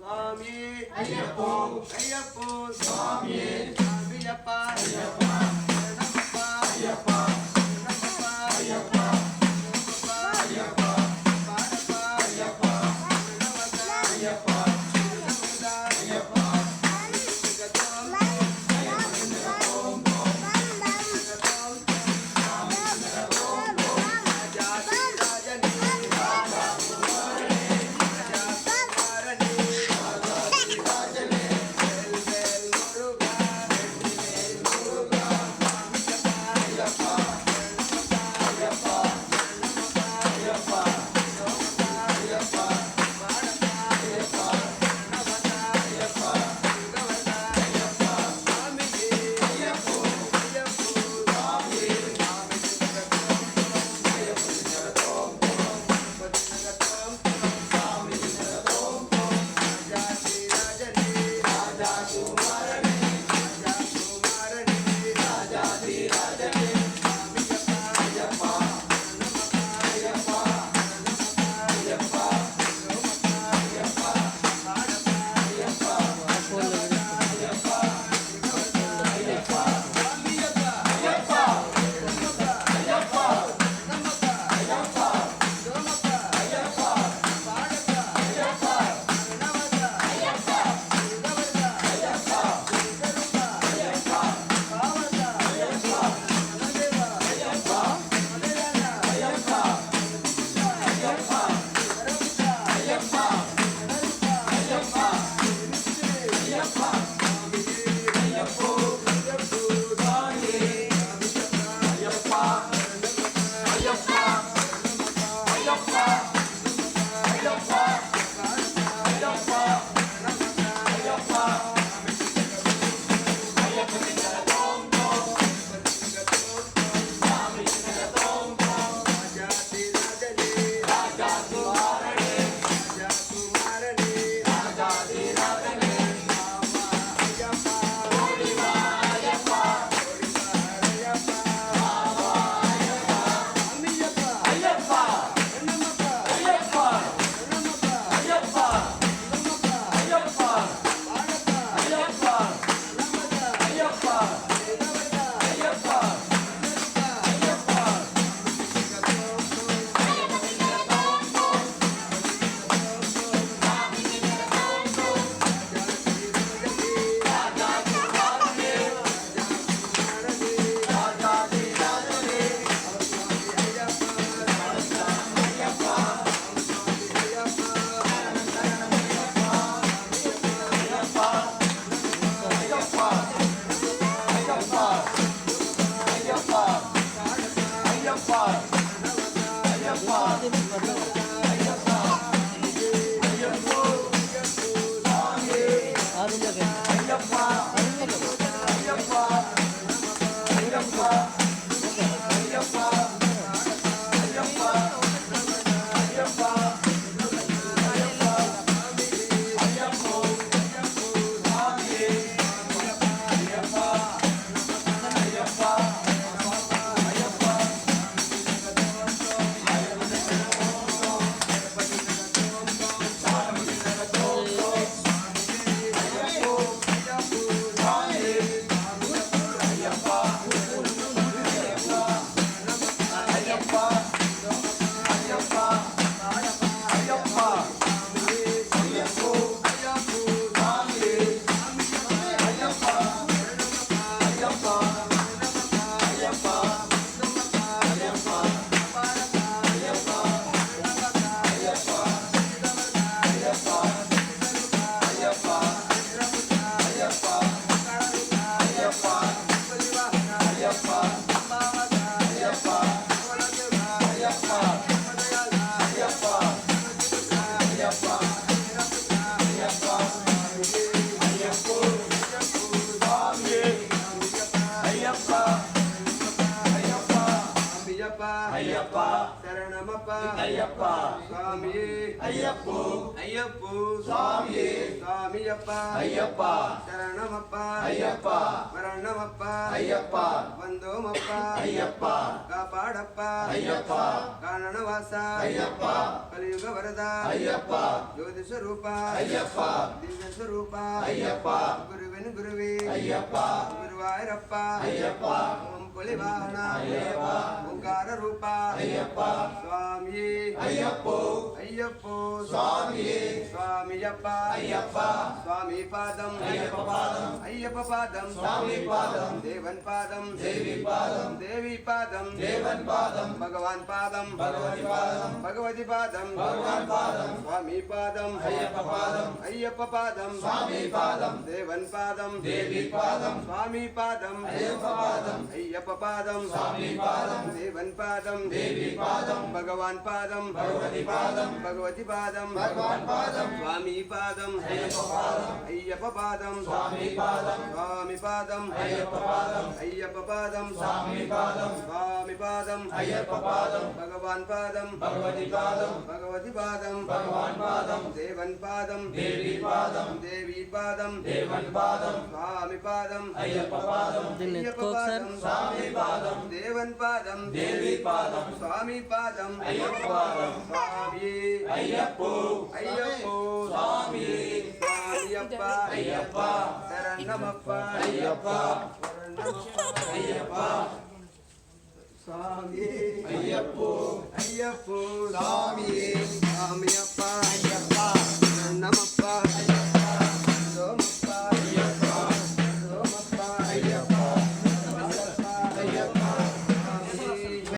சுவாமியே ஐயப்போ ஐயப்போ சுவாமியே சாமியப்பா ஐயப்பா சரணமப்பா ஐயப்பா சரணமப்பா ஐயப்பா சரணமப்பா ஐயப்பா பாடப்பா ஐயப்பா சரணமதா ஐயப்பா சரணமதா ஐயப்பா ஜகதம் ஓம் ஜகதம் ராஜாதி ராஜனே ராஜா குமாரனே ராஜனே வேல் வேல் முருகா வேல் முருகா ஐயப்பா ஐயப்பா ஐயப்பா ஐயப்பா பாடப்பா ஐயப்பா சரணமதா ஐயப்பா ஜகவதா ஐயப்பா சாமியே ஐயப்போ ஐயப்போ சுவாமியே சாமி ஜகதம் ஐயப்ப ஜகதோம் ஜகதம் சாமி ஜகதோம் ராஜாதி ராஜனே ராஜா குமாரனே ராஜா குமாரனே ராஜாதி ராஜனே சாமியப்பா ஐயப்பா சரணமப்பா ஐயப்பா ஐயப்பா ஐயப்பா பாடப்பா ஐயப்பா ஐயப்பா ஐயப்பா சாமியப்பா ஐயப்பா சரணமப்பா ஐயப்பா சரணமப்பா ஐயப்பா சோமப்பா ஐயப்பா பாடப்பா ஐயப்பா சரணமதா ஐயப்பா ஜகவதா ஐயப்பா ஜகருப்பா ஐயப்பா பாவதா ஐயப்பா மனதேவா ஐயப்பா மலையாளா ஐயப்பா ஐயப்பா வரவுதா ஐயப்பா ஜகருப்பா ஐயப்பா விருச்சிரே ஐயப்பா சாமியே ஐயப்போ ஐயப்போ சுவாமியே ஐயப்பா ஐயப்பா ஐயப்பா ஐயப்பா ஐயப்பா ஐயப்பா ஐயப்ப ஜகதோம் சாமி ஜகதோம் ராஜா குமாரனே ஐயப்பா சுவாமியே ஐயப்போ ஐயப்போ சுவாமியே சுவாமியப்பா ஐயப்பா சரணமப்பா ஐயப்பா மரணமப்பா ஐயப்பா வந்தோமப்பா ஐயப்பா காப்பாடப்பா ஐயப்பா காரணவாசா ஐயப்பா కలియుగ వరదా ஐயப்பா జ్యోతి స్వరూప ஐயப்பா దివ్య స్వరూప ஐயப்பா గురువిన్ గురువే ஐயப்பா గురువాయూరప్ప ஐயப்பா ఓం పులివాహన ஐயப்பா ఓంకార రూప ஐயப்பா స్వామి ஐயப்போ అయ్యప్పో சுவாமியே స్వామియప్ప ஐயப்பா స్వామి పాదం ஐயப்ப பாதம் అయ్యప్ప పాదం சுவாமி பாதம் దేవన్ పాదం தேவி பாதம் దేవి పాదం தேவன் பாதம் భగవాన్ పాదం பகவதி பாதம் భగవతి పాదం பகவான் பாதம் స్వామి పాదం ஐயப்ப பாதம் అయ్యప్ప పాదం சுவாமி பாதம் దేవన్ పాదం தேவி பாதம் స్వామి పాదం ஐயப்ப பாதம் అయ్యప్ప పాదం சுவாமி பாதம் దేవన్ పాదం தேவி பாதம் భగవాన్ పాదం பகவதி பாதம் భగవతి పాదం பகவான் பாதம் స్వామి పాదం ஐயப்ப பாதம் అయ్యప్ప పాదం சுவாமி பாதம் స్వామి పాదం ஐயப்ப பாதம் అయ్యప్ప పాదం சுவாமி பாதம் స్వామి పాదం ஐயப்ப பாதம் భగవాన్ పాదం பகவதி பாதம் భగవతి పాదం பகவான் பாதம் దేవన్ పాదం தேவி பாதம் దేవి పాదం தேவன் பாதம் స్వామి పాదం ஐயப்ப பாதம் అయ్యప్ప పాదం சுவாமி பாதம் దేవన్ పాదం தேவி பாதம் స్వామి పాదం ஐயப்ப பாதம் స్వామి ஐயப்போ అయ్యప్పో சுவாமியே స్వామియప్ప ஐயப்பா శరణమప్ప ஐயப்பா శరణమప్ప ஐயப்பா స్వామి ஐயப்போ అయ్యప్పో சுவாமியே స్వామియప్ప